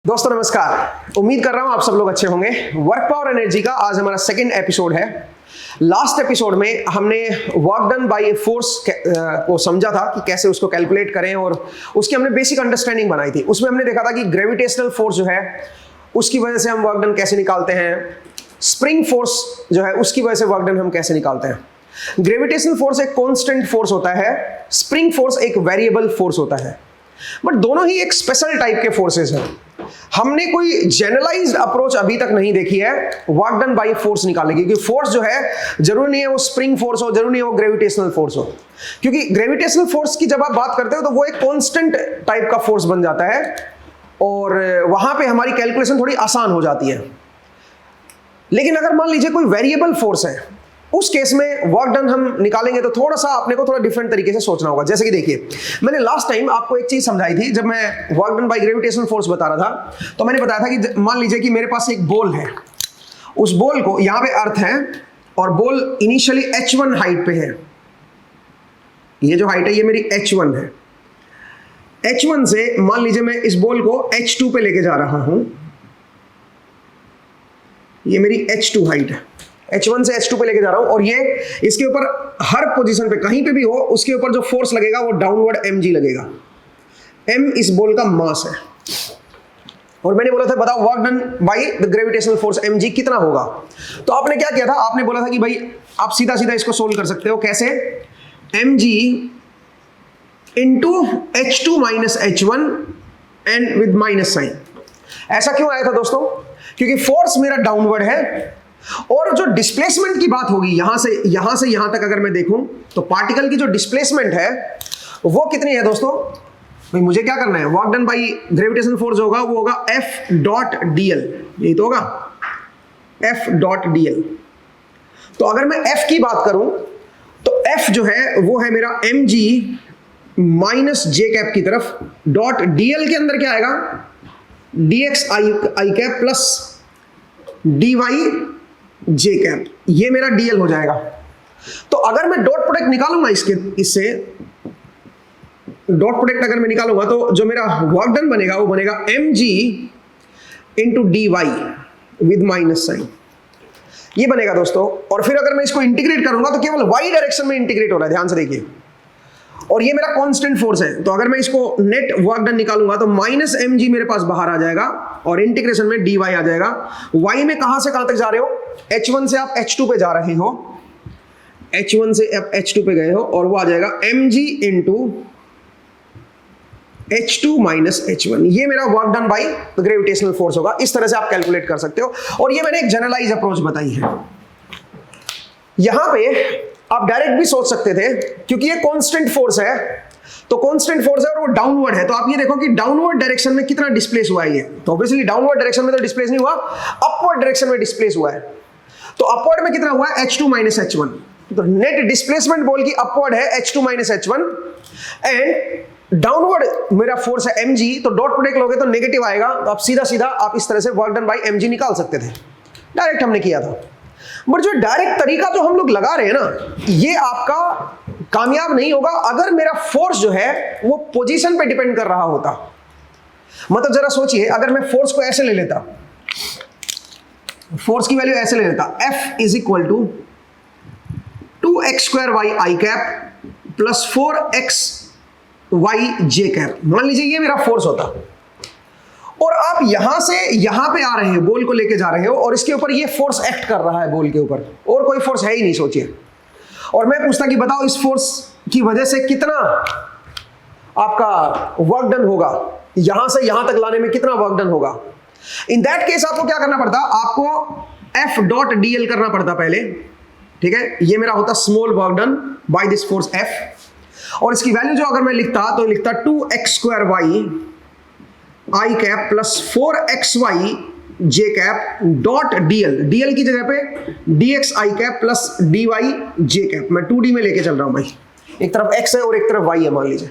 दोस्तों नमस्कार। उम्मीद कर रहा हूं आप सब लोग अच्छे होंगे। वर्क पावर एनर्जी का आज हमारा सेकंड एपिसोड है। लास्ट एपिसोड में हमने work done by a force को समझा था कि कैसे उसको कैलकुलेट करें और उसकी हमने बेसिक अंडरस्टैंडिंग बनाई थी। उसमें हमने देखा था कि ग्रेविटेशनल फोर्स जो है उसकी वजह से हम वर्क डन कैसे निकालते हैं, स्प्रिंग फोर्स जो है उसकी वजह से वर्क डन हम कैसे निकालते हैं। ग्रेविटेशनल फोर्स एक कांस्टेंट फोर्स होता है, स्प्रिंग फोर्स एक वेरिएबल फोर्स होता है, बट दोनों ही एक स्पेशल टाइप के फोर्सेस हैं। हमने कोई जनरलाइज्ड अप्रोच अभी तक नहीं देखी है वर्क डन बाय फोर्स निकालने की, क्योंकि फोर्स जो है जरूरी नहीं है वो स्प्रिंग फोर्स हो, जरूरी नहीं है वो ग्रेविटेशनल फोर्स हो। क्योंकि ग्रेविटेशनल फोर्स की जब आप बात करते हो तो वो एक कांस्टेंट टाइप का फोर्स बन जाता है और वहां पे हमारी कैलकुलेशन थोड़ी आसान हो जाती है। लेकिन अगर मान लीजिए कोई वेरिएबल फोर्स है, उस केस में वर्क डन हम निकालेंगे तो थोड़ा सा अपने को थोड़ा डिफरेंट तरीके से सोचना होगा। जैसे कि देखिए, मैंने लास्ट टाइम आपको एक चीज समझाई थी जब मैं work done by gravitational force बता रहा था, तो मैंने बताया था कि मान लीजिए कि मेरे पास एक बॉल है, उस बॉल को यहां पे अर्थ है और बॉल इनिशियली h1 हाइट पे है। ये जो हाइट है ये मेरी h1 है। h1 से मान लीजिए मैं इस बॉल को h2 पे लेके जा रहा हूं, ये मेरी h2 हाइट है। h1 से h2 पे लेके जा रहा हूं और ये इसके ऊपर हर पोजीशन पे कहीं पे भी हो उसके ऊपर जो फोर्स लगेगा वो डाउनवर्ड mg लगेगा। m इस बॉल का मास है और मैंने बोला था बताओ work done by the gravitational force mg कितना होगा। तो आपने क्या किया था, आपने बोला था कि भाई आप सीधा सीधा इसको सोल्व कर सकते हो। कैसे? mg into h2 minus h1 and with minus sign. ऐसा क्यों आया था दोस्तों? क्योंकि फोर्स मेरा डाउनवर्ड है और जो डिस्प्लेसमेंट की बात होगी यहां से यहां तक अगर मैं देखूं तो पार्टिकल की जो डिस्प्लेसमेंट है वो कितनी है दोस्तों? भाई मुझे क्या करना है, work done by gravitational force होगा वो होगा F डॉट dl, यही तो होगा F डॉट dl। तो अगर मैं F की बात करूं तो F जो है वो है मेरा mg माइनस j कैप की तरफ डॉट dl के अंदर क्या आएगा, dx i cap plus dy j cap, ये मेरा dl हो जाएगा। तो अगर मैं डॉट प्रोडक्ट निकालूंगा इससे डॉट प्रोडक्ट अगर मैं निकालूंगा तो जो मेरा वर्क डन बनेगा वो बनेगा mg into dy with minus sign, ये बनेगा दोस्तों। और फिर अगर मैं इसको इंटीग्रेट करूंगा तो केवल y डायरेक्शन में इंटीग्रेट हो रहा है, ध्यान से देखिए। और ये मेरा कांस्टेंट फोर्स है, तो अगर मैं इसको नेट वर्क डन निकालूंगा तो माइनस mg मेरे पास बाहर आ जाएगा और इंटीग्रेशन में dy आ जाएगा। y में कहां से कहां तक जा रहे हो, h1 से आप h2 पे जा रहे हो, h1 से आप h2 पे गए हो और वो आ जाएगा mg into h2 minus h1। ये मेरा work done by gravitational force होगा। इस तरह से आप कैलकुलेट कर सकते हो और ये मैंने एक जनरलाइज अप्रोच बताई है। यहां पे आप डायरेक्ट भी सोच सकते थे, क्योंकि ये कांस्टेंट फोर्स है, तो कांस्टेंट फोर्स है और वो डाउनवर्ड है, तो आप ये देखो कि डाउनवर्ड डायरेक्शन में कितना डिस्प्लेस हुआ है ये। तो ऑब्वियसली डाउनवर्ड डायरेक्शन में तो डिस्प्लेस नहीं हुआ, अपवर्ड डायरेक्शन में डिस्प्लेस हुआ है। तो अपवर्ड में कितना हुआ है, h2 माइनस h1। तो नेट डिस्प्लेसमेंट बॉल की अपवर्ड है h2 minus h1 and downward मेरा फोर्स है mg, तो डॉट प्रोडक्ट लोगे तो नेगेटिव आएगा। तो आप सीधा सीधा आप इस तरह से वर्क डन बाय mg निकाल सकते थे, डायरेक्ट हमने किया था। बट जो डायरेक्ट तरीका जो हम लोग लगा रहे हैं ना, ये आपका कामयाब नहीं होगा अगर मेरा फोर्स जो है वो पोजीशन पे डिपेंड कर रहा होता। मतलब जरा सोचिए, अगर मैं फोर्स को ऐसे ले लेता, फोर्स की वैल्यू ऐसे ले लेता, F is equal to 2x square Y I cap plus 4x Y J cap, मान लीजिए ये मेरा फोर्स होता और आप यहां से यहां पे आ रहे हैं, बॉल को लेके जा रहे हो और इसके ऊपर ये फोर्स एक्ट कर रहा है बॉल के ऊपर, और कोई फोर्स है ही नहीं, सोचिए। और मैं पूछता कि बताओ इस फोर्स की वजह से कितना आपका वर्क डन होगा, यहां से यहां तक लाने में कितना वर्क डन होगा। इन दैट केस आपको क्या करना पड़ता, आपको F डॉट dl करना पड़ता पहले, ठीक है। ये मेरा होता small work done by this force F, और इसकी वैल्यू जो अगर मैं लिखता तो लिखता 2x square Y I cap plus 4xy J cap dot dl की जगह पे dx आई कैप प्लस dy जे कैप। मैं 2D में लेके चल रहा हूं भाई, एक तरफ x है और एक तरफ y है मान लीजिए।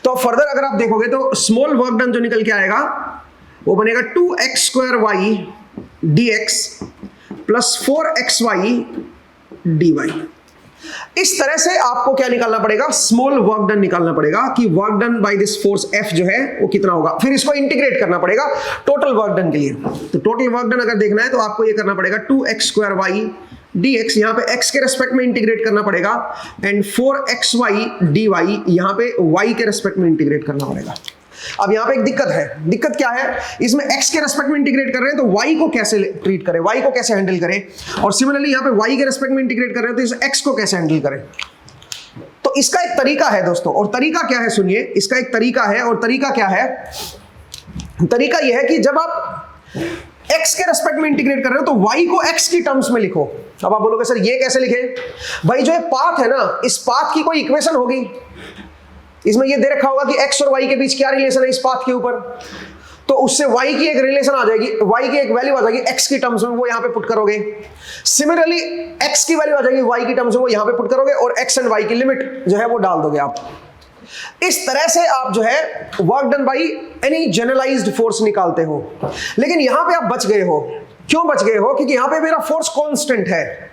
तो फर्दर अगर आप देखोगे तो स्मॉल वर्क डन जो निकल के आएगा वो बनेगा 2x square Y dx plus 4xy dy। इस तरह से आपको क्या निकालना पड़ेगा, स्मॉल वर्क डन निकालना पड़ेगा कि work done by this force F जो है वो कितना होगा। फिर इसको इंटीग्रेट करना पड़ेगा टोटल वर्क डन के लिए। तो टोटल वर्क डन अगर देखना है तो आपको ये करना पड़ेगा 2x² y dx, यहां पे x के रेस्पेक्ट में इंटीग्रेट करना पड़ेगा, एंड 4xy dy यहां पे y के रेस्पेक्ट में इंटीग्रेट करना पड़ेगा। अब यहां पे एक दिक्कत है, दिक्कत क्या है, इसमें x के रेस्पेक्ट में इंटीग्रेट कर रहे हैं तो y को कैसे ट्रीट करें, y को कैसे हैंडल करें, और सिमिलरली यहां पे y के रेस्पेक्ट में इंटीग्रेट कर रहे हैं तो इस x को कैसे हैंडल करें। तो इसका एक तरीका है दोस्तों, और तरीका क्या है सुनिए, इसका एक तरीका है, और तरीका क्या है, तरीका यह है कि जब आप x के रेस्पेक्ट में इंटीग्रेट कर रहे हो तो y को x की टर्म्स में लिखो। अब आप बोलोगे सर ये कैसे लिखे, भाई जो एक पाथ है ना, इस पाथ की कोई इक्वेशन होगी, इसमें ये दे रखा होगा कि x और y के बीच क्या रिलेशन है इस पाथ के ऊपर, तो उससे y की एक रिलेशन आ जाएगी, y की एक वैल्यू आ जाएगी x की टर्म्स में, वो यहां पे पुट करोगे। सिमिलरली x की वैल्यू आ जाएगी y की टर्म्स में, वो यहां पे पुट करोगे, और x एंड y की लिमिट जो है वो डाल दोगे आप। इस तरह से आप जो है work done by any generalised force निकालते हो। लेकिन यहां पे आप बच गए हो, क्यों बच गए हो, क्योंकि यहां पे मेरा फोर्स कांस्टेंट है,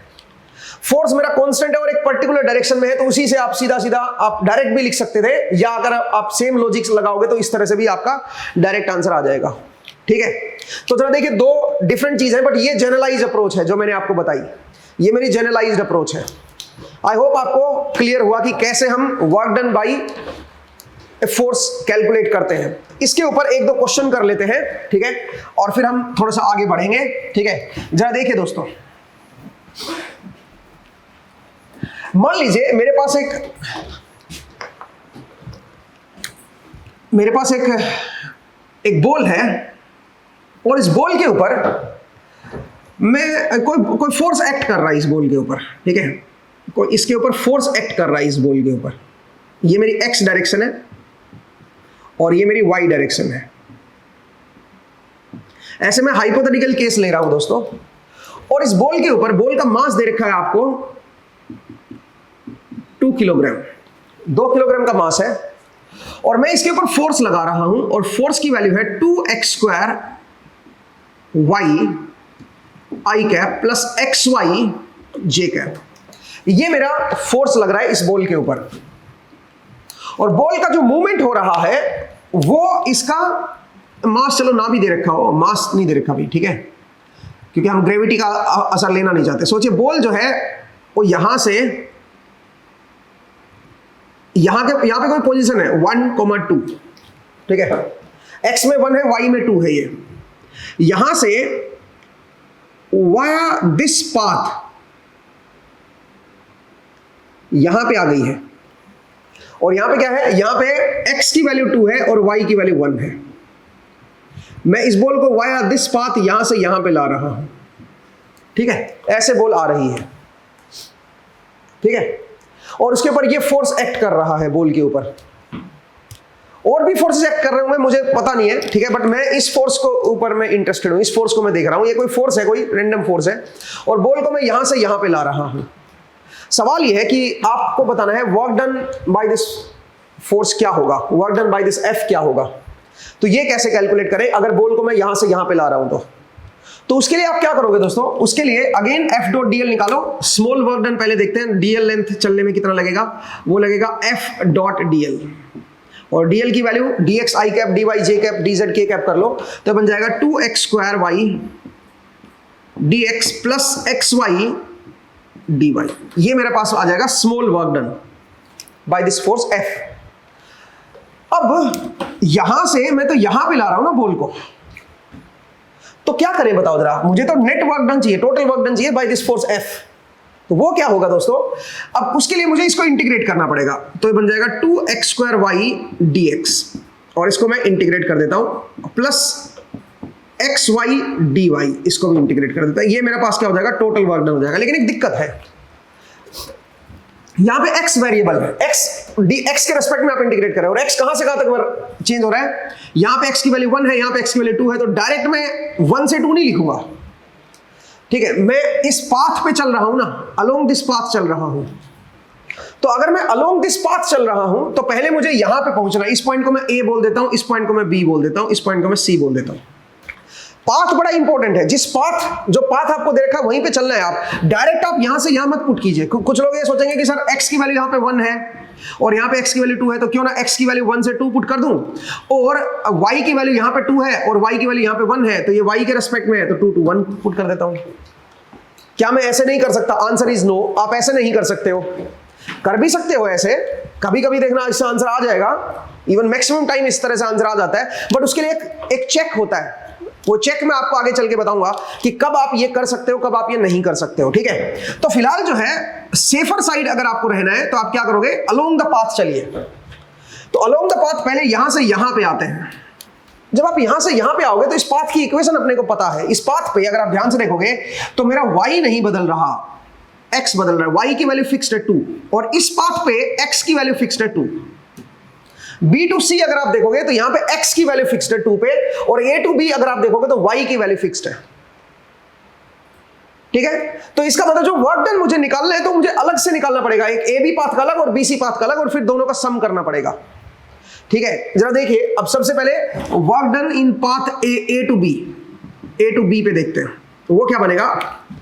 फोर्स मेरा कांस्टेंट है और एक पर्टिकुलर डायरेक्शन में है, तो उसी से आप सीधा सीधा आप डायरेक्ट भी लिख सकते थे, या अगर आप सेम लॉजिक्स लगाओगे तो इस तरह से भी आपका डायरेक्ट आंसर आ जाएगा। ठीक है, तो जरा देखिए दो डिफरेंट चीज है, बट ये जनरलाइज अप्रोच है जो मैंने आपको बताई, ये मेरी जनरलाइज्ड अप्रोच है। आई होप आपको क्लियर हुआ कि कैसे हम work done by force calculate करते हैं। इसके ऊपर एक दो क्वेश्चन कर लेते हैं, ठीक है, और फिर हम थोड़ा सा आगे बढ़ेंगे। ठीक है, जरा देखिए दोस्तों, मान लीजिए मेरे पास एक बॉल है, और इस बॉल के ऊपर मैं कोई फोर्स एक्ट कर रहा है इस बॉल के ऊपर। ठीक है, कोई इसके ऊपर फोर्स एक्ट कर रहा है इस बॉल के ऊपर। ये मेरी एक्स डायरेक्शन है और ये मेरी वाई डायरेक्शन है। ऐसे में हाइपोथेटिकल केस ले रहा हूं दोस्तों, और इस बॉल के ऊपर, बॉल का मास दे रखा है आपको 2 किलोग्राम, 2 किलोग्राम का मास है, और मैं इसके ऊपर फोर्स लगा रहा हूं, और फोर्स की वैल्यू है 2x² y i cap plus xy j cap. ये मेरा फोर्स लग रहा है इस बॉल के ऊपर, और बॉल का जो मूवमेंट हो रहा है वो इसका मास, चलो ना भी दे रखा हो, मास नहीं दे रखा भी, ठीक है, क्योंकि हम ग्रेविटी का असर लेना नहीं चाहते। सोचिए बॉल जो है वो यहां से यहां पे कोई पोजीशन है 1,2, ठीक है, x में 1 है, y में 2 है, ये यहां से वाया दिस पाथ यहां पे आ गई है, और यहां पे क्या है, यहां पे x की वैल्यू 2 है और y की वैल्यू 1 है। मैं इस बॉल को वाया दिस पाथ यहां से यहां पे ला रहा हूं, ठीक है, ऐसे बॉल आ रही है, ठीक है, और उसके ऊपर ये फोर्स एक्ट कर रहा है बॉल के ऊपर। और भी फोर्सेस एक्ट कर रहे होंगे, मुझे पता नहीं है, ठीक है, बट मैं इस फोर्स को ऊपर मैं इंटरेस्टेड हूं, इस फोर्स को मैं देख रहा हूं, ये कोई फोर्स है, कोई रैंडम फोर्स है, और बॉल को मैं यहां से यहां पे ला रहा हूं। सवाल यह है कि आपको बताना है work done by this force क्या होगा, work done by this F क्या होगा। तो ये कैसे कैलकुलेट करें अगर बॉल को मैं यहां से यहां पे ला रहा हूं तो उसके लिए आप क्या करोगे दोस्तों, उसके लिए अगेन F.dl निकालो। स्मॉल वर्क डन पहले देखते हैं, dl लेंथ चलने में कितना लगेगा, वो लगेगा F.dl, और dl की value dx i cap dy j cap dz k cap कर लो, तो बन जाएगा 2x² y dx plus xy dy। ये मेरे पास आ जाएगा small work done by this force F। अब यहां से मैं तो यहां पे ला रहा हूं ना बॉल को, तो क्या करें बताओ जरा, मुझे तो नेट वर्क डन चाहिए, टोटल वर्क डन चाहिए बाय दिस फोर्स F। तो वो क्या होगा दोस्तों, अब उसके लिए मुझे इसको इंटीग्रेट करना पड़ेगा, तो ये बन जाएगा 2x² y dx, और इसको मैं इंटीग्रेट कर देता हूं, प्लस xy dy, इसको भी इंटीग्रेट कर देता है। ये मेरे पास क्या हो जाएगा, टोटल वर्क डन हो जाएगा। लेकिन एक दिक्कत है, यहां पे x वेरिएबल है, x के रेस्पेक्ट में आप इंटीग्रेट कर रहे हो, और x कहां से कहां तक चेंज हो रहा है, यहां पे x की वैल्यू 1 है, यहां पे x की वैल्यू 2 है, तो डायरेक्ट मैं 1 से 2 नहीं लिखूंगा, ठीक है, मैं इस पाथ पे चल रहा हूं ना, अलोंग दिस पाथ चल रहा हूं। तो अगर मैं अलोंग दिस पाथ चल रहा हूं तो पहले मुझे यहां पे पहुंचना है, इस पॉइंट को मैं a बोल देता हूं, इस पॉइंट को मैं b बोल देता हूं, इस पॉइंट को मैं c बोल देता हूं। पाथ बड़ा इंपॉर्टेंट है। जो पाथ आपको दे रखा है वहीं पे चलना है। आप डायरेक्ट आप यहां से यहां मत पुट कीजिए। कुछ लोग ये सोचेंगे कि सर x की वैल्यू यहां पे 1 है और यहां पे x की वैल्यू 2 है, तो क्यों ना x की वैल्यू 1 से 2 पुट कर दूं, और y की वैल्यू यहां पे 2 है और y की वैल्यू यहां पे 1 है, तो ये y के रेस्पेक्ट में है तो 2 to 1 पुट कर देता हूं। क्या मैं ऐसे नहीं कर सकता? Answer is no. आप ऐसे नहीं कर सकते हो, कर भी सकते हो ऐसे, कभी कभी देखना इससे आंसर आ जाएगा, इवन मैक्सिमम टाइम इस तरह से आंसर आ जाता है, बट उसके लिए एक चेक होता है। वो चेक मैं आपको आगे चल के बताऊंगा कि कब आप ये कर सकते हो, कब आप ये नहीं कर सकते हो, ठीक है। तो फिलहाल जो है सेफर साइड अगर आपको रहना है तो आप क्या करोगे, अलोंग द पाथ चलिए। तो अलोंग द पाथ पहले यहां से यहां पे आते हैं। जब आप यहां से यहां पे आओगे तो इस पाथ की इक्वेशन अपने को पता है। इस पाथ पे अगर आप ध्यान से देखोगे तो मेरा y नहीं बदल रहा, x बदल रहा है। y की वैल्यू फिक्स्ड है 2 और इस पाथ पे x की वैल्यू फिक्स्ड है 2। B to C अगर आप देखोगे तो यहां पे x की वैल्यू फिक्स्ड है 2 पे, और A to B अगर आप देखोगे तो y की वैल्यू फिक्स्ड है, ठीक है। तो इसका मतलब जो वर्क डन मुझे निकालना है तो मुझे अलग से निकालना पड़ेगा, एक AB पाथ का अलग और BC पाथ का अलग, और फिर दोनों का सम करना पड़ेगा, ठीक है। जरा देखिए, अब सबसे पहले work done in path A to B पे देखते हैं। तो वो क्या बनेगा,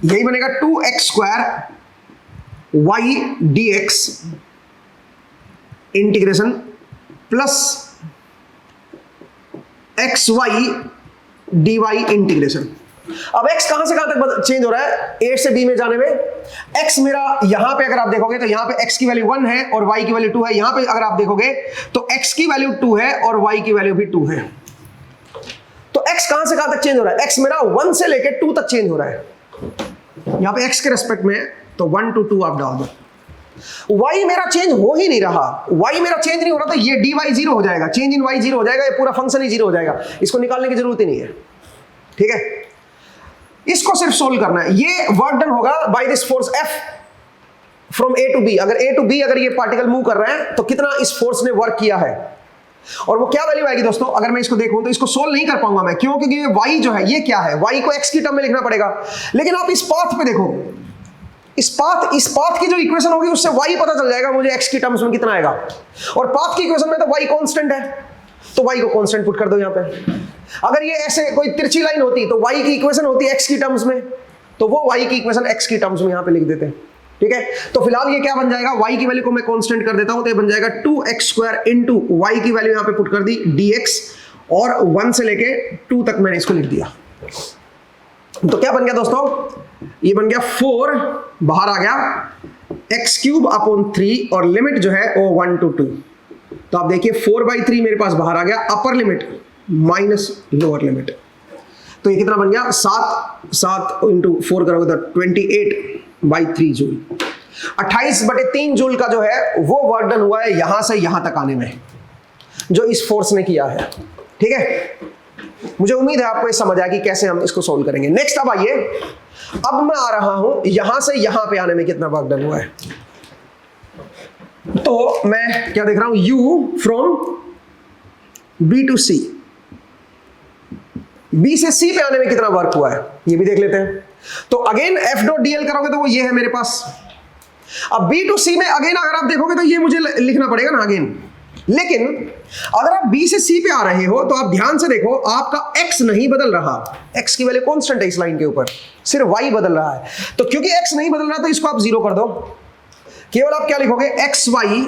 यही बनेगा 2x square y dx integration plus xy dy integration. अब x कहां से कहां तक चेंज हो रहा है, A से B में जाने में। x मेरा यहां पे अगर आप देखोगे तो यहां पे x की वैल्यू 1 है और y की वैल्यू 2 है। यहां पे अगर आप देखोगे तो x की वैल्यू 2 है और y की वैल्यू भी 2 है। तो x कहां से कहां तक चेंज हो रहा है, x मेरा 1 से लेकर 2 तक चेंज हो रहा है। यहां पे x के रेस्पेक्ट में तो 1 to 2 आप डाल दो। y मेरा चेंज हो ही नहीं रहा, y मेरा चेंज नहीं हो रहा, तो ये dy 0 हो जाएगा, चेंज इन y 0 हो जाएगा, ये पूरा फंक्शन ही 0 हो जाएगा। इसको निकालने की जरूरत ही नहीं है, ठीक है। इसको सिर्फ सोल्व करना है। ये वर्क डन होगा by this force F from A to B। अगर A to B अगर ये पार्टिकल मूव कर रहा है तो कितना इस फोर्स ने वर्क किया है, और वो क्या वैल्यू आएगी दोस्तों। अगर मैं इसको देखूं तो इसको सोल्व नहीं कर पाऊंगा मैं, क्यों, क्योंकि ये y जो है ये क्या है, y को x की टर्म में लिखना पड़ेगा। लेकिन आप इस पाथ पे देखो, इस पाथ की जो इक्वेशन होगी उससे y पता चल जाएगा मुझे x की टर्म्स में कितना आएगा, और पाथ की इक्वेशन में तो y कांस्टेंट है, तो y को कांस्टेंट पुट कर दो यहां पे। अगर ये ऐसे कोई तिरछी लाइन होती तो y की इक्वेशन होती x की टर्म्स में, तो वो y की इक्वेशन x की टर्म्स में यहां पे लिख देते हैं, ठीक है। तो फिलहाल ये क्या बन जाएगा, y की वैल्यू को मैं कांस्टेंट कर देता हूं तो ये बन जाएगा 2x स्क्वायर इंटू y की वैल्यू यहां पे पुट कर दी dx, और 1 से लेके 2 तक मैंने इसको लिख दिया। तो क्या बन गया दोस्तों, ये बन गया 4, बाहर आ गया x क्यूब अपॉन 3, और लिमिट जो है वो 1 to 2। तो आप देखिए 4/3 मेरे पास बाहर आ गया, upper limit minus lower limit. तो ये कितना बन गया, 7 इंटू 4 करोगे तो 28/3 जूल। 28/3 जूल का जो है वो वर्क डन हुआ है यहां से यहां तक आने में, जो इस फोर्स ने किया है, ठीक है। मुझे उम्मीद है आपको ये समझ आया कि कैसे हम इसको सोल्व करेंगे। नेक्स्ट अब आइए, अब मैं आ रहा हूं यहां से यहां पे आने में कितना वर्क डन हुआ है। तो मैं क्या देख रहा हूं, u from B to C, B से C पे आने में कितना वर्क हुआ है ये भी देख लेते हैं। तो अगेन F.dl करोगे तो वो ये है मेरे पास। अब B to C में अगेन अगर आप देखोगे तो ये मुझे लिखना पड़ेगा ना अगेन, लेकिन अगर आप B से C पे आ रहे हो तो आप ध्यान से देखो, आपका x नहीं बदल रहा, x की वैल्यू कांस्टेंट है इस लाइन के ऊपर, सिर्फ y बदल रहा है। तो क्योंकि x नहीं बदल रहा तो इसको आप 0 कर दो, केवल आप क्या लिखोगे, xy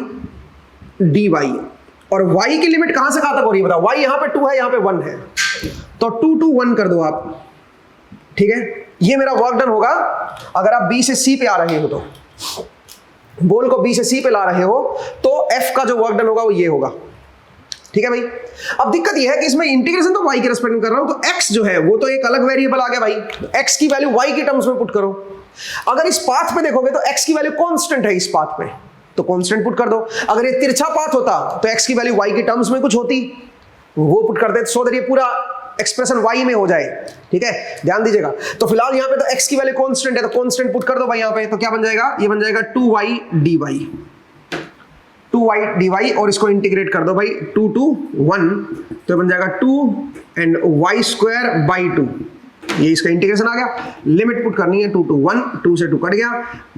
dy, और y की लिमिट कहां से कहां तक हो रही है बताओ, y यहां पे 2 है, यहां पे 1 है, तो 2 to 1 कर दो आप, ठीक है। ये मेरा वर्क डन होगा अगर आप B से C पे आ रहे हो, तो बॉल को B से C पे ला रहे हो तो F का जो वर्क डन होगा वो ये होगा, ठीक है भाई। अब दिक्कत ये है कि इसमें इंटीग्रेशन तो y के रेस्पेक्ट में कर रहा हूं, तो x जो है वो तो एक अलग वेरिएबल आ गया भाई, x की वैल्यू y की टर्म्स में पुट करो। अगर इस पाथ पे देखोगे तो x की वैल्यू कांस्टेंट है इस पाथ पे, तो कांस्टेंट पुट कर दो। अगर ये तिरछा पाथ होता तो x की वैल्यू y की टर्म्स में कुछ होती, वो पुट कर दे, सो दैट ये पूरा एक्सप्रेशन y में हो जाए, ठीक है, ध्यान दीजिएगा। तो फिलहाल यहाँ पे तो x की वैल्यू कांस्टेंट है, तो कांस्टेंट पुट कर दो भाई यहाँ पे, तो क्या बन जाएगा, ये बन जाएगा 2y dy, और इसको इंटीग्रेट कर दो भाई 2 to 1, तो बन जाएगा 2 एंड y स्क्वायर बाई 2, ये इसका इंटीग्रेशन आ गया। लिमिट पुट करनी है 2 to 1, 2 से 2 कट गया,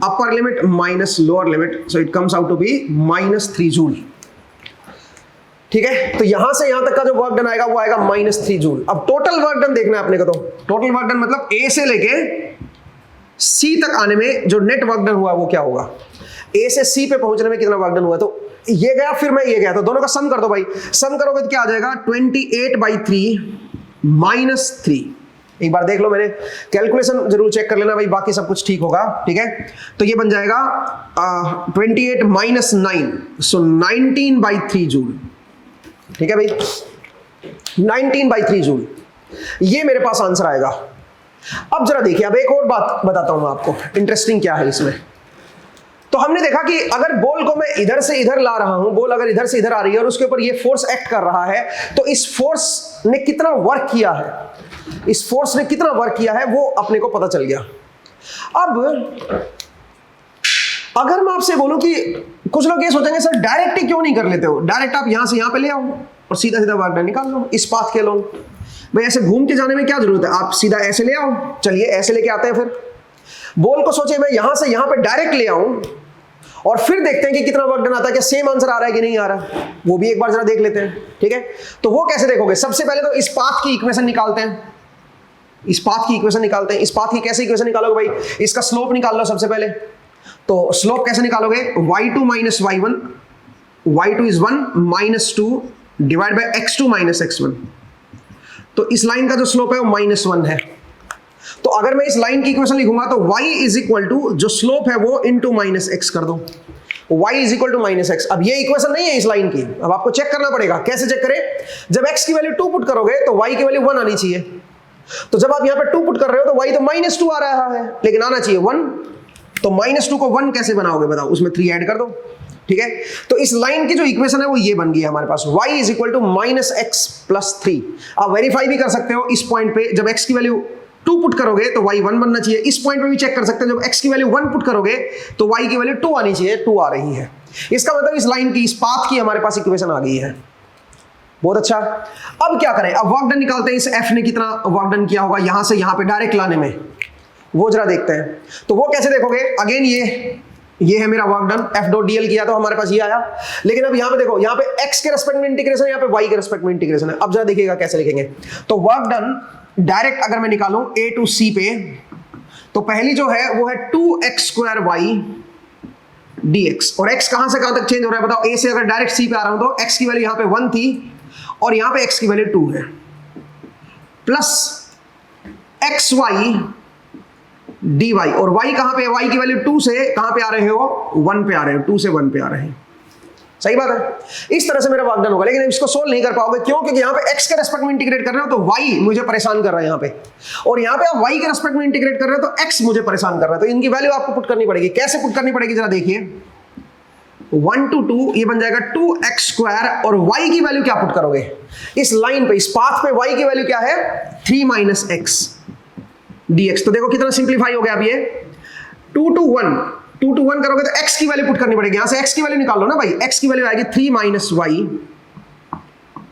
upper limit minus lower limit, so it comes out to be -3 joule. ठीक है, तो यहां से यहां तक का जो वर्क डन आएगा वो आएगा -3 जूल। अब टोटल वर्क डन देखना है अपने को, तो टोटल वर्क डन मतलब ए से लेके सी तक आने में जो नेट वर्क डन हुआ वो क्या होगा, ए से सी पे पहुंचने में कितना वर्क डन हुआ। तो ये गया फिर मैं ये गया, तो दोनों का सम कर दो भाई, सम करोगे तो क्या आ जाएगा 28/3 -3। एक बार देख लो, मैंने कैलकुलेशन जरूर चेक कर लेना भाई, बाकी सब कुछ ठीक होगा। ठीक है, तो ये बन जाएगा 28 - 9, सो 19/3 जूल। ठीक है भाई, 19/3 जूल, ये मेरे पास आंसर आएगा। अब जरा देखिए, अब एक और बात बताता हूं मैं आपको, इंटरेस्टिंग क्या है इसमें। तो हमने देखा कि अगर बॉल को मैं इधर से इधर ला रहा हूं, बॉल अगर इधर से इधर आ रही है और उसके ऊपर ये फोर्स एक्ट कर रहा है, तो इस फोर्स ने कितना वर्क किया है, इस फोर्स ने कितना वर्क किया है वो अपने को पता चल गया। अब अगर मैं आपसे बोलूं कि कुछ लोग ये सोचेंगे सर डायरेक्ट ही क्यों नहीं कर लेते हो, डायरेक्ट आप यहां से यहां पे ले आओ और सीधा सीधा वर्क डन निकाल लो इस पाथ के लोग। भाई ऐसे घूम के जाने में क्या जरूरत है, आप सीधा ऐसे ले आओ। चलिए ऐसे लेके आते हैं, फिर बॉल को सोचे मैं यहां से यहां पे डायरेक्ट ले आऊं और फिर देखते हैं कि कितना वर्क डन आता है, क्या सेम आंसर आ रहा है कि नहीं आ रहा, वो भी एक बार जरा देख लेते हैं। ठीक है, तो वो कैसे देखोगे, सबसे पहले तो इस पाथ की इक्वेशन निकालते हैं, इस पाथ की इक्वेशन निकालते हैं। इस पाथ की कैसे इक्वेशन निकालोगे भाई, इसका स्लोप निकाल लो सबसे पहले। तो स्लोप कैसे निकालोगे, y2 - y1, y2 is 1 - 2 divide by x2 - x1। तो इस लाइन का जो स्लोप है वो -1 है। तो अगर मैं इस लाइन की इक्वेशन लिखूंगा तो y इज इक्वल टू जो स्लोप है वो इंटू -x कर दो, y is equal to -x। अब ये इक्वेशन नहीं है इस लाइन की, अब आपको चेक करना पड़ेगा। कैसे चेक करें, जब x की वैल्यू 2 पुट करोगे तो y की वैल्यू 1 आनी चाहिए। तो जब आप यहां पे 2 पुट कर रहे हो तो y तो -2 आ रहा है, लेकिन आना चाहिए 1। तो -2 को 1 कैसे बनाओगे बताओ, उसमें 3 ऐड कर दो। ठीक है, तो इस लाइन की जो इक्वेशन है वो ये बन गई है हमारे पास, y is equal to -x + 3। आप वेरीफाई भी कर सकते हो इस पॉइंट पे, जब x की वैल्यू 2 पुट करोगे तो y 1 बनना चाहिए। इस पॉइंट पे भी चेक कर सकते हैं, जब x की वैल्यू 1 पुट करोगे तो y की वैल्यू 2 आनी चाहिए, 2 आ रही है। इसका मतलब इस लाइन की, इस पाथ की हमारे पास इक्वेशन आ गई है। बहुत अच्छा, अब क्या करें, अब वर्क डन निकालते हैं। इस f ने कितना वर्क डन किया होगा यहां से यहां पे डायरेक्ट लाने में, वो जरा देखते हैं। तो वो कैसे देखोगे, अगेन ये है मेरा वर्क डन, F.dl किया तो हमारे पास ये आया। लेकिन अब यहां पे देखो, यहां पे x के रेस्पेक्ट में इंटीग्रेशन है, यहां पे y के रेस्पेक्ट में इंटीग्रेशन है। अब जरा देखिएगा कैसे लिखेंगे। तो वर्क डन डायरेक्ट अगर मैं निकालूं a to c पे, तो पहली जो है वो है 2x² dx। और x कहां से कहां तक चेंज हो रहा है बताओ, a से अगर डायरेक्ट c पे आ रहा हूं तो x की वैल्यू यहां पे 1 थी और यहां पे x की वैल्यू 2 है, प्लस xy dy। और y कहां पे है, y की वैल्यू 2 से कहां पे आ रहे हो, 1 पे आ रहे हो, 2 से 1 पे आ रहे हैं। सही बात है, इस तरह से मेरा वर्क डन होगा। लेकिन इसको सोल्व नहीं कर पाओगे, क्यों, क्योंकि यहाँ पे x के रेस्पेक्ट में इंटीग्रेट कर रहे हो तो y मुझे परेशान कर रहा है यहाँ पे, और यहाँ पे आप y के रेस्पेक्ट में इंटीग्रेट कर रहे हो तो x मुझे परेशान कर रहा है। तो इनकी वैल्यू आपको पुट करनी पड़ेगी। कैसे पुट करनी पड़ेगी जरा देखिए, 1 to 2 ये बन जाएगा 2x², और y की वैल्यू क्या पुट करोगे इस लाइन पे, इस पाथ पे y की वैल्यू क्या है 3 - x dx। तो देखो कितना सिंप्लीफाई हो गया। अब ये 2 to 1 करोगे तो x की वैल्यू पुट करनी पड़ेगी। यहां से x की वैल्यू निकाल लो ना भाई, x की वैल्यू आएगी 3 - y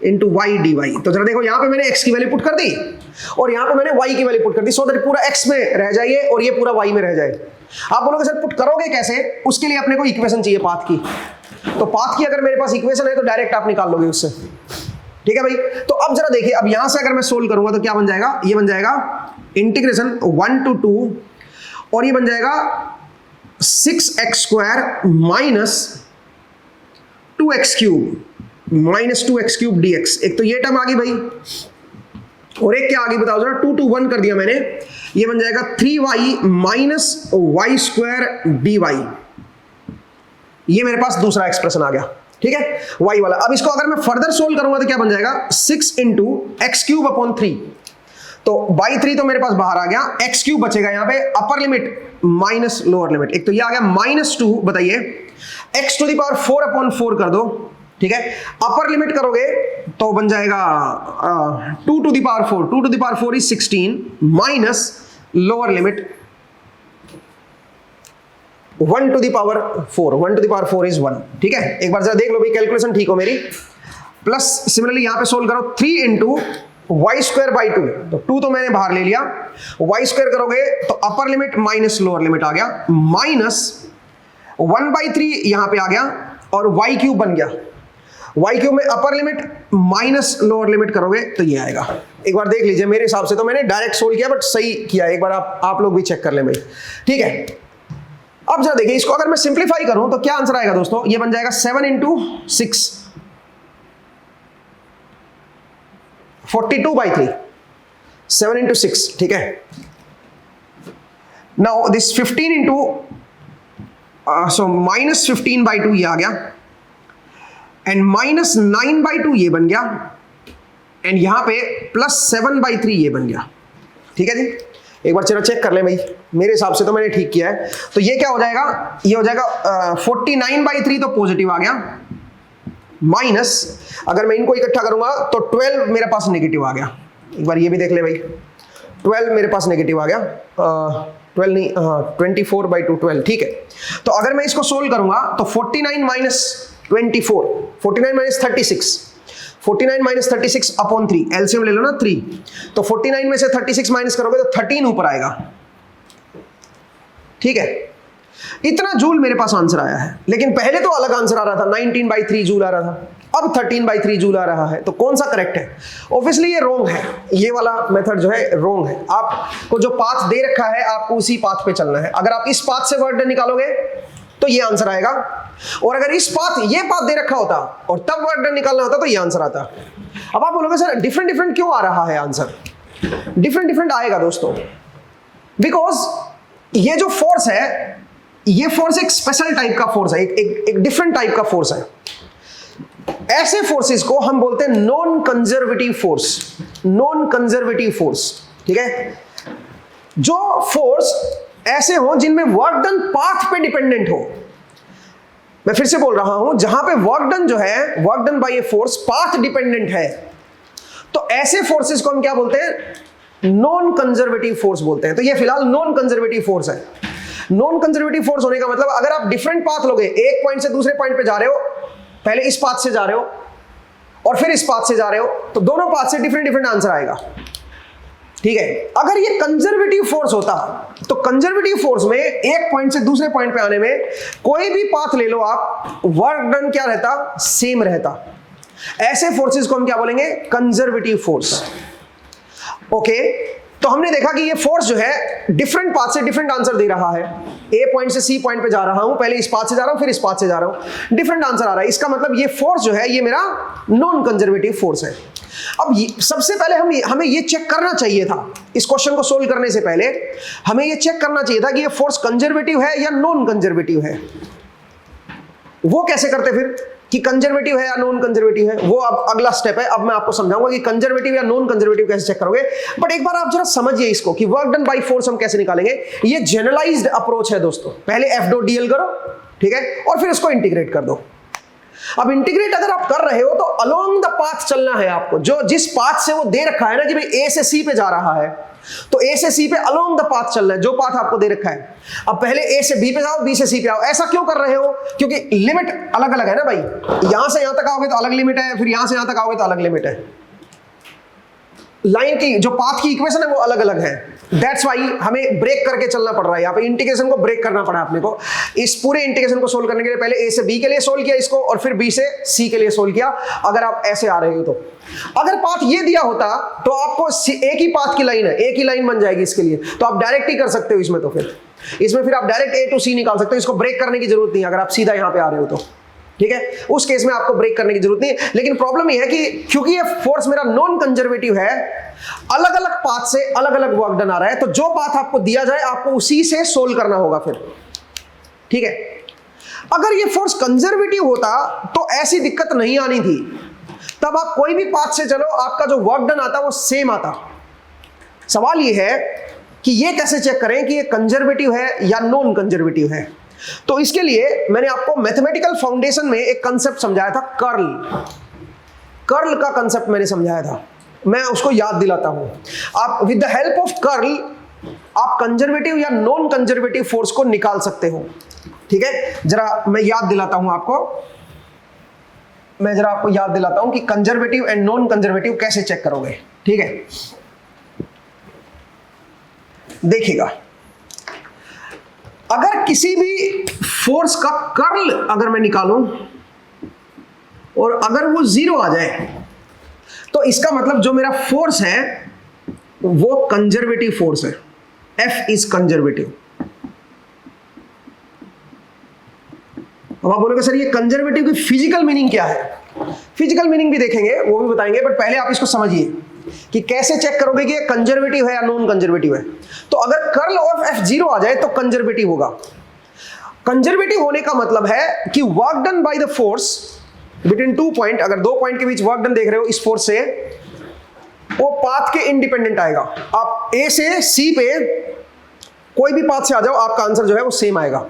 इंटू y dy। तो जरा देखो, यहां पे मैंने x की वैल्यू पुट कर दी और यहां पे मैंने y की वैल्यू पुट कर दी, सो दैट पूरा x में रह जाइए और ये पूरा y में रह जाए। आप बोलोगे सर पुट करोगे कैसे, उसके लिए अपने को इक्वेशन चाहिए पाथ की। तो पाथ की अगर मेरे पास इक्वेशन है तो डायरेक्ट आप निकाल लोगे उससे। ठीक है भाई, तो अब जरा देखिए, अब यहां से अगर मैं सोल्व करूंगा तो क्या बन जाएगा, ये बन जाएगा इंटीग्रेशन 1 to 2 और ये बन जाएगा 6x² - 2x³ dx। एक तो ये टर्म आ गई भाई, और एक क्या आ गई बताओ जरा, 2 to 1 कर दिया मैंने, ये बन जाएगा 3y - y² dy। ये मेरे पास दूसरा एक्सप्रेशन आ गया। ठीक है, y वाला। अब इसको अगर मैं फर्दर सोल्व करूंगा तो क्या बन जाएगा, 6 × x³ / 3। तो बाई 3 तो मेरे पास बाहर आ गया, x³ बचेगा यहाँ पे, अपर लिमिट माइनस लोअर लिमिट। एक तो ये आ गया -2, बताइए x⁴/4 कर दो। ठीक है, अपर लिमिट करोगे तो बन जाएगा 2⁴। 2⁴ is 16 minus lower limit 1⁴ 1⁴ is 1। ठीक है, एक बार जरा देख लो भाई, कैलकुलेशन ठीक हो मेरी। प्लस सिमिलरली यहां पे सोल्व करो, 3 × y²/2। तो 2 तो मैंने बाहर ले लिया, y² करोगे तो upper limit minus lower limit आ गया, माइनस 1/3 यहां पे आ गया और y³ बन गया। y क्यूब में अपर लिमिट माइनस लोअर लिमिट करोगे तो ये आएगा। एक बार देख लीजिए, मेरे हिसाब से तो मैंने डायरेक्ट सोल्व किया बट सही किया, एक बार आप लोग भी चेक कर ले भाई, ठीक है। अब जरा देखिए, इसको अगर मैं सिंप्लीफाई करूं तो क्या आंसर आएगा दोस्तों, ये बन जाएगा 7 इंटू 6 42/3, 7 इंटू 6, ठीक है। Now this 15 into so minus 15/2 ये आ गया, एंड माइनस 9/2 ये बन गया, एंड यहां पे प्लस 7/3 ये बन गया, ठीक है जी। एक बार चलो चेक कर ले भाई, मेरे हिसाब से तो मैंने ठीक किया है। तो ये क्या हो जाएगा, ये हो जाएगा 49/3 तो पॉजिटिव आ गया, माइनस अगर मैं इनको इकट्ठा करूंगा तो 12 मेरे पास नेगेटिव आ गया। एक बार ये भी देख ले भाई, 12 मेरे पास नेगेटिव आ गया, 12 नहीं, 24/2 12, ठीक है। तो अगर मैं इसको सोल्व करूंगा तो 49 minus 24, 49 minus 36, 49 minus 36 upon 3, LCM ले लो ना 3, तो 49 में से 36 माइनस करोगे तो 13 ऊपर आएगा, ठीक है। इतना जूल मेरे पास आंसर आया है, लेकिन पहले तो अलग आंसर आ रहा था, 19/3 जूल आ रहा था, अब 13/3 जूल आ रहा है। तो कौन सा करेक्ट है? ऑब्वियसली ये रोंग है, ये वाला मेथड जो है रोंग है। आपको जो पाथ दे रखा है आपको उसी पाथ पे चलना है। अगर आप इस पाथ से वर्क डन निकालोगे तो ये आंसर आएगा, और अगर इस पाथ ये पाथ दे रखा होता और तब वर्क डन निकालना होता तो ये आंसर आता। अब आप बोलोगे सर डिफरेंट डिफरेंट क्यों आ रहा है आंसर? डिफरेंट डिफरेंट आएगा दोस्तों, बिकॉज ये जो फोर्स है, ये फोर्स एक स्पेशल टाइप का फोर्स है, एक डिफरेंट टाइप का फोर्स है। ऐसे फोर्सेस को हम बोलते हैं non conservative force, non conservative force, ठीक है। जो फोर्स ऐसे हो जिनमें वर्क डन पाथ पे डिपेंडेंट हो। मैं फिर से बोल रहा हूं, जहां पे वर्क डन जो है, work done by a force path dependent है, तो ऐसे फोर्सेस को हम क्या बोलते हैं? नॉन कंजर्वेटिव फोर्स बोलते हैं। तो ये फिलहाल नॉन कंजर्वेटिव फोर्स है। नॉन कंजर्वेटिव फोर्स होने का मतलब, अगर आप डिफरेंट पाथ लोगे, एक पॉइंट से दूसरे पॉइंट पे जा रहे हो, पहले इस पाथ से जा रहे हो और फिर इस पाथ से जा रहे हो, तो दोनों पाथ से डिफरेंट डिफरेंट आंसर आएगा, ठीक है। अगर ये कंजर्वेटिव फोर्स होता तो कंजर्वेटिव फोर्स में एक पॉइंट से दूसरे पॉइंट पे आने में कोई भी पाथ ले लो आप, वर्क डन क्या रहता? सेम रहता। ऐसे फोर्सेस को हम क्या बोलेंगे? Conservative force. ओके, तो हमने देखा कि ये फोर्स जो है डिफरेंट पाथ से डिफरेंट आंसर दे रहा है। ए पॉइंट से सी पॉइंट पे जा रहा हूं, पहले इस पाथ से जा रहा हूं फिर इस पाथ से जा रहा हूं, डिफरेंट आंसर आ रहा है। इसका मतलब ये फोर्स जो है ये मेरा नॉन कंजर्वेटिव फोर्स है। अब सबसे पहले हमें ये चेक करना चाहिए था, इस क्वेश्चन को सोल्व करने से पहले हमें ये चेक करना चाहिए था कि ये फोर्स कंजर्वेटिव है या नॉन कंजर्वेटिव है। वो कैसे करते फिर कि कंजर्वेटिव है या नॉन कंजर्वेटिव है? वो अब अगला स्टेप है। अब मैं आपको समझाऊंगा कि कंजर्वेटिव या नॉन कंजर्वेटिव कैसे चेक करोगे। बट एक बार आप जरा समझिए इसको कि वर्क डन बाय फोर्स हम कैसे निकालेंगे। ये जनरलाइज्ड अप्रोच है दोस्तों। पहले F.dl करो, ठीक है, और फिर उसको इंटीग्रेट कर दो। अब इंटीग्रेट अगर आप कर रहे हो तो अलोंग द पाथ चलना है आपको, जो जिस पाथ से वो दे रखा है ना कि भाई A से C पे जा रहा है, तो A से C पे अलोंग द पाथ चलना है, जो पाथ आपको दे रखा है। अब पहले A से B पे जाओ, B से C पे आओ। ऐसा क्यों कर रहे हो? क्योंकि लिमिट अलग अलग है ना भाई। यहां से यहां तक आओगे तो अलग लिमिट है, फिर यहां से यहां तक आओगे तो अलग लिमिट है। लाइन की जो पाथ की इक्वेशन है वो अलग अलग है। दैट्स वाई हमें ब्रेक करके चलना पड़ रहा है। यहाँ पे इंटीग्रेशन को ब्रेक करना पड़ा अपने को। इस पूरे इंटीग्रेशन को सोल्व करने के लिए पहले A से B के लिए सोल्व किया इसको, और फिर B से C के लिए सोल्व किया। अगर आप ऐसे आ रहे हो तो, अगर पाथ ये दिया होता तो आपको एक ही पाथ की लाइन है, एक ही लाइन बन जाएगी इसके लिए, तो आप डायरेक्ट ही कर सकते हो इसमें। तो फिर इसमें फिर आप डायरेक्ट A to C निकाल सकते हो, इसको ब्रेक करने की जरूरत नहीं है अगर आप सीधा यहाँ पे आ रहे हो तो, ठीक है। उस केस में आपको ब्रेक करने की जरूरत नहीं है। लेकिन प्रॉब्लम यह है कि क्योंकि ये फोर्स मेरा नॉन कंजर्वेटिव है, अलग अलग पाथ से अलग अलग वर्क डन आ रहा है, तो जो पाथ आपको दिया जाए आपको उसी से सोल्व करना होगा फिर, ठीक है। अगर ये फोर्स कंजर्वेटिव होता तो ऐसी दिक्कत नहीं आनी थी। तब आप कोई भी पाथ से चलो, आपका जो वर्क डन आता वो सेम आता। सवाल ये है कि ये कैसे चेक करें कि ये कंजर्वेटिव है या नॉन कंजर्वेटिव है। तो इसके लिए मैंने आपको मैथमेटिकल फाउंडेशन में एक कंसेप्ट समझाया था, कर्ल। कर्ल का कंसेप्ट मैंने समझाया था, मैं उसको याद दिलाता हूं। आप with the help of curl आप कंजर्वेटिव या नॉन कंजर्वेटिव फोर्स को निकाल सकते हो, ठीक है। जरा मैं याद दिलाता हूं आपको, मैं जरा आपको याद दिलाता हूं कि कंजर्वेटिव एंड नॉन कंजर्वेटिव कैसे चेक करोगे, ठीक है। देखिएगा, अगर किसी भी फोर्स का कर्ल अगर मैं निकालूं, और अगर वो 0 आ जाए तो इसका मतलब जो मेरा फोर्स है वो कंजर्वेटिव फोर्स है, F इज कंजर्वेटिव। अब आप बोलोगे सर ये कंजर्वेटिव की फिजिकल मीनिंग क्या है? फिजिकल मीनिंग भी देखेंगे, वो भी बताएंगे, बट पहले आप इसको समझिए कि कैसे चेक करोगे कि ये कंजर्वेटिव है या नॉन कंजर्वेटिव है। तो अगर कर्ल ऑफ F 0 आ जाए तो कंजर्वेटिव होगा। कंजर्वेटिव होने का मतलब है कि work done by the force between 2 point, अगर 2 पॉइंट के बीच वर्क डन देख रहे हो इस फोर्स से, वो पाथ के इंडिपेंडेंट आएगा। आप A से C पे कोई भी पाथ से आ जाओ, आपका आंसर जो है वो सेम आएगा।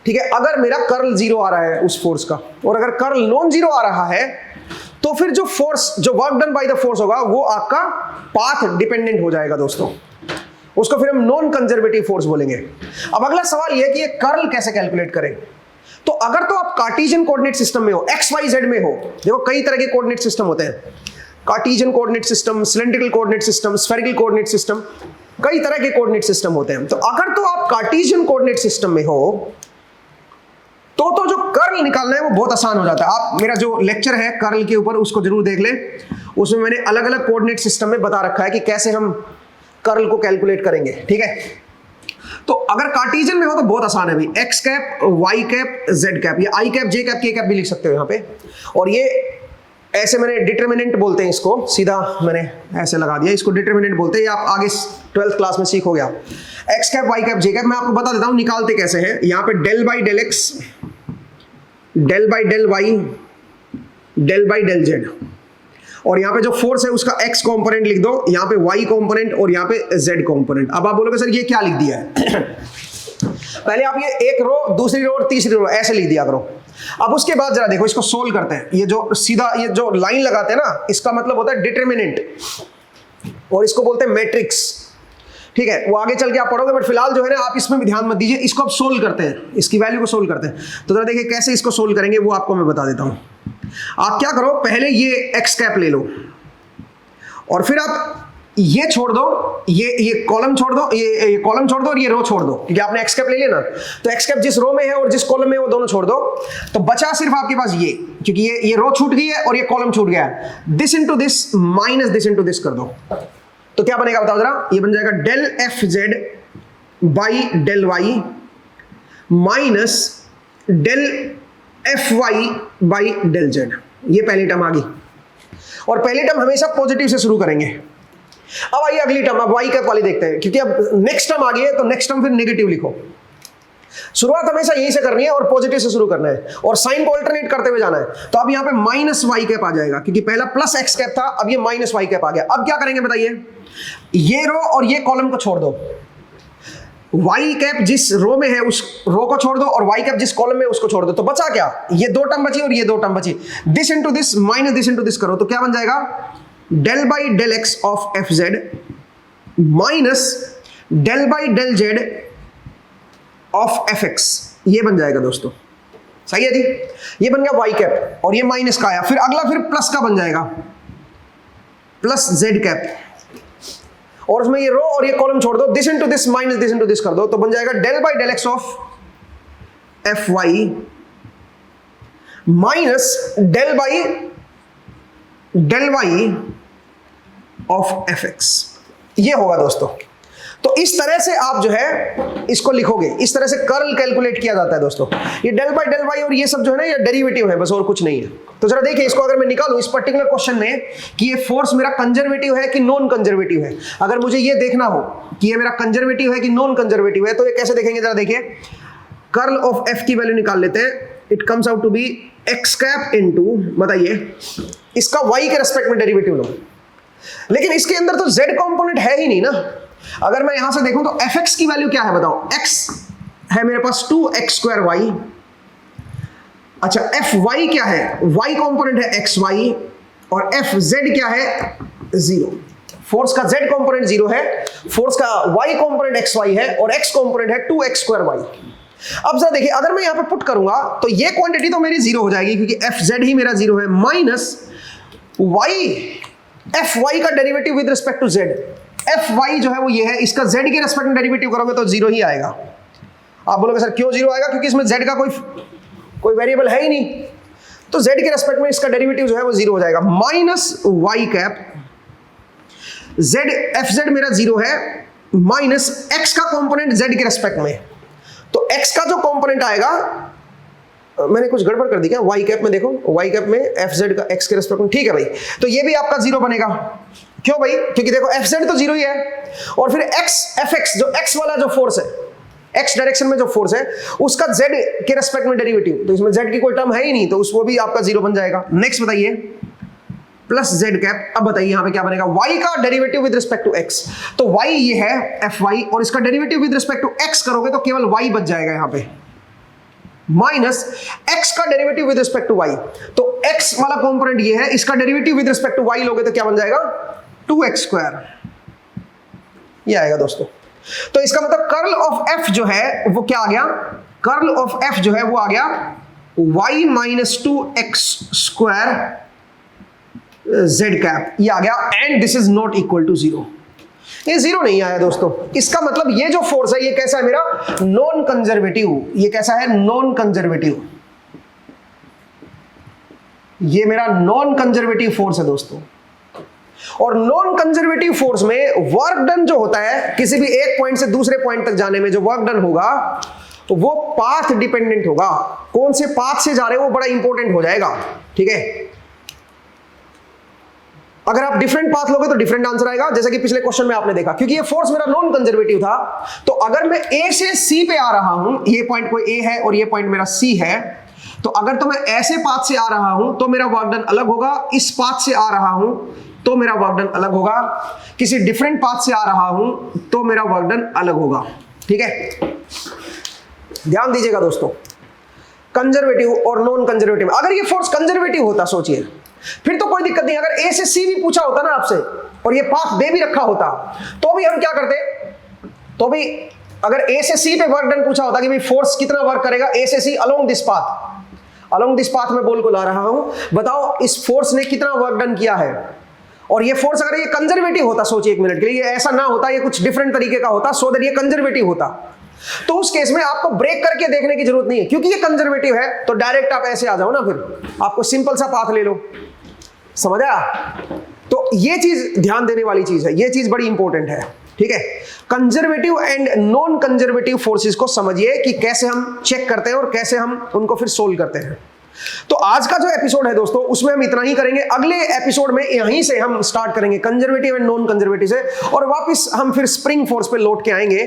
ठीक है, अगर मेरा कर्ल 0 आ रहा है उस फोर्स का, और अगर कर्ल नॉन 0 आ रहा है, तो फिर जो फोर्स, जो work done by the force होगा वो आपका पाथ डिपेंडेंट हो जाएगा दोस्तों। उसको फिर हम नॉन कंजर्वेटिव फोर्स बोलेंगे। अब अगला सवाल ये है कि ये कर्ल कैसे कैलकुलेट करें। तो अगर तो आप कार्टेशियन कोऑर्डिनेट सिस्टम में हो, XYZ में हो, देखो कई तरह के कोऑर्डिनेट सिस्टम होते हैं, Cartesian coordinate system, cylindrical coordinate system, spherical coordinate system, कई तरह के कोऑर्डिनेट सिस्टम होते हैं। तो अगर तो आप कार्टेशियन कोऑर्डिनेट सिस्टम में हो तो जो कर्ल निकालना है वो बहुत आसान हो जाता है। आप मेरा जो लेक्चर है कर्ल के ऊपर उसको जरूर देख लें, उसमें मैंने अलग अलग कोऑर्डिनेट सिस्टम में बता रखा है कि कैसे हम कर्ल को कैलकुलेट करेंगे। ठीक है, तो अगर कार्टेशियन में हो तो बहुत आसान है भाई, x cap, y cap, z cap, या i cap, j cap, k cap भी लिख सकते हो यहाँ पे। और ये ऐसे मैंने डिटरमिनेंट बोलते हैं इसको, सीधा मैंने ऐसे लगा दिया, इसको डिटरमिनेंट बोलते हैं। ये आप आगे 12th क्लास में सीखोगे आप। x cap, y cap, j cap मैं आपको बता देता हूँ निकालते कैसे हैं। यहाँ पे del by del x, del by del y, del by del z, और यहाँ पे जो फोर्स है उसका x कंपोनेंट लिख दो, यहाँ पे y कंपोनेंट और यहाँ पे z कंपोनेंट। अब आप बोलोगे सर ये क्या लिख दिया है? पहले आप ये एक रो, दूसरी रो और तीसरी रो ऐसे लिख दिया करो। अब उसके बाद जरा देखो इसको सोल्व करते हैं। ये जो सीधा ये जो लाइन लगाते हैं ना, इसका मतलब होता है डिटरमिनेंट, और इसको बोलते हैं मैट्रिक्स। ठीक है, वो आगे चल के आप पढ़ोगे, बट फिलहाल जो है ना आप इसमें भी ध्यान मत दीजिए। इसको आप सोल्व करते हैं, इसकी वैल्यू को सोल्व करते हैं। तो जरा देखिए कैसे इसको सोल्व करेंगे वो आपको मैं बता देता हूं। आप क्या करो, पहले ये x कैप ले लो, और फिर आप ये छोड़ दो, ये कॉलम छोड़ दो, ये कॉलम छोड़ दो और ये रो छोड़ दो, क्योंकि आपने x कैप ले लिया ना। तो x कैप जिस रो में है और जिस कॉलम में है वो दोनों छोड़ दो, तो बचा सिर्फ आपके पास ये, क्योंकि ये रो छूट गई है और ये कॉलम छूट गया है। This into this minus this into this कर दो, तो क्या बनेगा बताओ जरा? ये बन जाएगा del F Z by del Y minus del F Y by del Z. ये पहली टर्म आ गई, और पहली टर्म हमेशा पॉजिटिव से शुरू करेंगे। अब आइए अगली टर्म, अब वाई कैप वाली देखते हैं, क्योंकि अब नेक्स्ट टर्म आ गई है तो नेक्स्ट टर्म फिर नेगेटिव लिखो। शुरुआत हमेशा यहीं से करनी है और पॉजिटिव से शुरू करना है, और साइन को अल्टरनेट करते हुए जाना है। तो अब यहाँ पे माइनस वाई कैप आ जाएगा, क्योंकि पहला प्लस एक्स कैप था, अब ये माइनस वाई कैप आ गया। अब क्या करेंगे बताइए? ये रो और ये कॉलम को छोड़ दो, वाई कैप जिस रो में है उस रो को छोड़ दो, और वाई कैप जिस कॉलम में है उसको छोड़ दो। तो बचा क्या? ये दो टर्म बची और ये दो टर्म बची। This into this minus this into this करो, तो क्या बन जाएगा? Del by del X of F Z minus del by del Z of F X. ये बन जाएगा दोस्तों, सही है जी। ये बन गया वाई कैप, और ये माइनस का आया, फिर अगला फिर प्लस का बन जाएगा, प्लस जेड कैप, और उसमें ये रो और ये कॉलम छोड़ दो, this into this minus this into this कर दो, तो बन जाएगा del by del X of F Y minus del by del Y of F X. ये होगा दोस्तों। तो इस तरह से आप जो है इसको लिखोगे, इस तरह से कर्ल कैलकुलेट किया जाता है दोस्तों। ये डेल बाई डेल वाई और ये सब जो है ना ये डेरिवेटिव है, बस और कुछ नहीं है। तो जरा देखिए इसको, अगर मैं निकालूं इस पर्टिकुलर क्वेश्चन में कि ये फोर्स मेरा कंजर्वेटिव है कि नॉन कंजर्वेटिव है, अगर मुझे ये देखना हो कि ये मेरा कंजर्वेटिव है कि नॉन कंजर्वेटिव है, तो ये कैसे देखेंगे? जरा देखिए, कर्ल ऑफ एफ की वैल्यू निकाल लेते हैं। It comes out to be x cap into, बताइए, इसका वाई के रेस्पेक्ट में डेरिवेटिव लो, लेकिन इसके अंदर तो z कंपोनेंट है ही नहीं ना। अगर मैं यहां से देखूं तो fx की वैल्यू क्या है बताओ? x है मेरे पास 2x²y। अच्छा, fy क्या है? y कंपोनेंट है xy, और fz क्या है? 0। फोर्स का z कंपोनेंट 0 है, फोर्स का y कंपोनेंट xy है, और x कंपोनेंट है 2x²y। अब जरा देखिए, अगर मैं यहां पे पुट करूंगा तो ये क्वांटिटी तो मेरी 0 हो जाएगी, क्योंकि fz ही मेरा 0 है, माइनस fy का derivative with respect to z। fy जो है वो ये है, इसका z के रिस्पेक्ट में डेरिवेटिव करोगे तो 0 ही आएगा। आप बोलोगे सर क्यों 0 आएगा? क्योंकि इसमें z का कोई वेरिएबल है ही नहीं। तो z के रेस्पेक्ट में इसका डेरिवेटिव जो है वो 0 हो जाएगा, minus y cap z F z मेरा 0 है, माइनस x का कंपोनेंट z के रेस्पेक्ट में। तो x का जो कंपोनेंट आएगा, मैंने कुछ गड़बड़ कर दी क्या, y कैप में देखो, y कैप में एफ जेड का x के रेस्पेक्ट में, ठीक है भाई। तो ये भी आपका 0 बनेगा, क्यों भाई, क्योंकि देखो एफ जेड तो 0 ही है, और फिर x एफ एक्स, जो x वाला जो फोर्स है, x डायरेक्शन में जो फोर्स है उसका z के रेस्पेक्ट में डेरिवेटिव, तो इसमें z की कोई टर्म है ही नहीं, तो वो भी आपका 0 बन जाएगा। नेक्स्ट बताइए, प्लस z कैप। अब बताइए यहां पे क्या बनेगा, y का derivative with respect to x, तो y ये है fy, और इसका derivative with respect to x करोगे तो केवल y बच जाएगा यहां पे, माइनस x का derivative with respect to y, तो x वाला कंपोनेंट ये है, इसका derivative with respect to y लोगे तो क्या बन जाएगा, 2x², ये आएगा दोस्तों। तो इसका मतलब कर्ल ऑफ f जो है वो क्या आ गया, कर्ल ऑफ f जो है वो आ गया y minus 2x² z cap, ये आ गया, and this is not equal to 0। ये 0 नहीं आया दोस्तों, इसका मतलब ये जो फोर्स है ये कैसा है मेरा, नॉन कंजर्वेटिव। ये कैसा है, नॉन कंजर्वेटिव, ये मेरा नॉन कंजर्वेटिव फोर्स है दोस्तों। और नॉन कंजर्वेटिव फोर्स में वर्क डन जो होता है, किसी भी एक पॉइंट से दूसरे पॉइंट तक जाने में जो वर्क डन होगा तो वो पाथ डिपेंडेंट होगा, कौन से पाथ से जा रहे हो वो बड़ा इंपॉर्टेंट हो जाएगा, ठीक है। अगर आप डिफरेंट पाथ लोगे तो डिफरेंट आंसर आएगा, जैसे कि पिछले क्वेश्चन में आपने देखा, क्योंकि ये फोर्स मेरा नॉन कंजर्वेटिव था, तो अगर मैं ए से सी पे आ रहा हूं, ये पॉइंट कोई ए है और ये पॉइंट मेरा सी है, तो अगर तो मैं ऐसे पाथ से आ रहा हूं तो मेरा वर्क डन अलग होगा, इस पाथ से आ रहा हूं तो मेरा वर्क डन अलग होगा, किसी डिफरेंट पाथ से आ रहा हूं तो मेरा वर्क डन अलग होगा, ठीक है। ध्यान दीजिएगा दोस्तों, कंजर्वेटिव और नॉन कंजर्वेटिव। अगर ये फोर्स कंजर्वेटिव होता, सोचिए, फिर तो कोई दिक्कत नहीं, अगर ए से सी भी पूछा होता ना आपसे और ये पाथ दे भी रखा होता तो भी हम क्या करते, तो भी अगर ए से सी पे वर्क डन पूछा होता कि भाई फोर्स कितना वर्क करेगा ए से C along this path, along this path में बॉल को ला रहा हूं, बताओ इस फोर्स ने कितना वर्क डन किया है। और ये फोर्स अगर ये कंजर्वेटिव होता, सोचिए एक मिनट के लिए, ऐसा ना होता, ये कुछ डिफरेंट तरीके का होता, सो दैट ये कंजर्वेटिव होता, तो उस केस में आपको ब्रेक करके देखने की जरूरत नहीं है, क्योंकि ये कंजर्वेटिव है तो डायरेक्ट आप ऐसे आ जाओ ना, फिर आपको सिंपल सा पाथ ले लो, समझ आया। तो ये चीज ध्यान देने वाली चीज है, ये चीज बड़ी इंपॉर्टेंट है, ठीक है। Conservative and non conservative forces को समझिए कि कैसे हम चेक करते हैं और कैसे हम उनको फिर सोल्व करते हैं। तो आज का जो एपिसोड है दोस्तों उसमें हम इतना ही करेंगे, अगले एपिसोड में यहीं से हम स्टार्ट करेंगे कंजर्वेटिव एंड नॉन कंजर्वेटिव से, और वापस हम फिर स्प्रिंग फोर्स पे लौट के आएंगे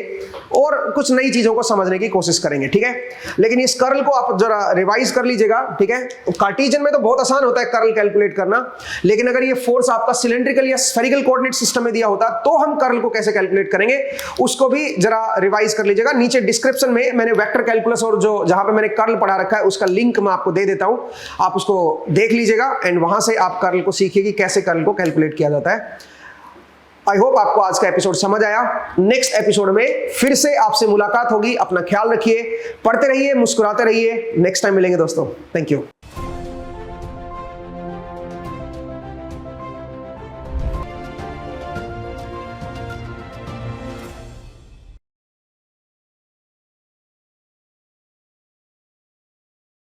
और कुछ नई चीजों को समझने की कोशिश करेंगे, ठीक है। लेकिन इस कर्ल को आप जरा रिवाइज कर लीजिएगा, ठीक है। कार्टेशियन में तो बहुत आसान होता है कर्ल कैलकुलेट करना, लेकिन अगर ये फोर्स आपका सिलेंड्रिकल या स्फेरिकल कोऑर्डिनेट सिस्टम में दिया होता तो हम कर्ल को कैसे कैलकुलेट करेंगे उसको भी जरा रिवाइज कर लीजिएगा। नीचे डिस्क्रिप्शन में मैंने वेक्टर कैलकुलस और जो जहां पे मैंने कर्ल पढ़ा रखा है उसका लिंक मैं आपको दे देता हूं, आप उसको देख लीजिएगा एंड वहां से आप कर्ल को सीखिए कि कैसे कर्ल को कैलकुलेट किया जाता है। आई होप आपको आज का एपिसोड समझ आया। नेक्स्ट एपिसोड में फिर से आपसे मुलाकात होगी, अपना ख्याल रखिए, पढ़ते रहिए, मुस्कुराते रहिए। नेक्स्ट टाइम मिलेंगे दोस्तों, थैंक यू।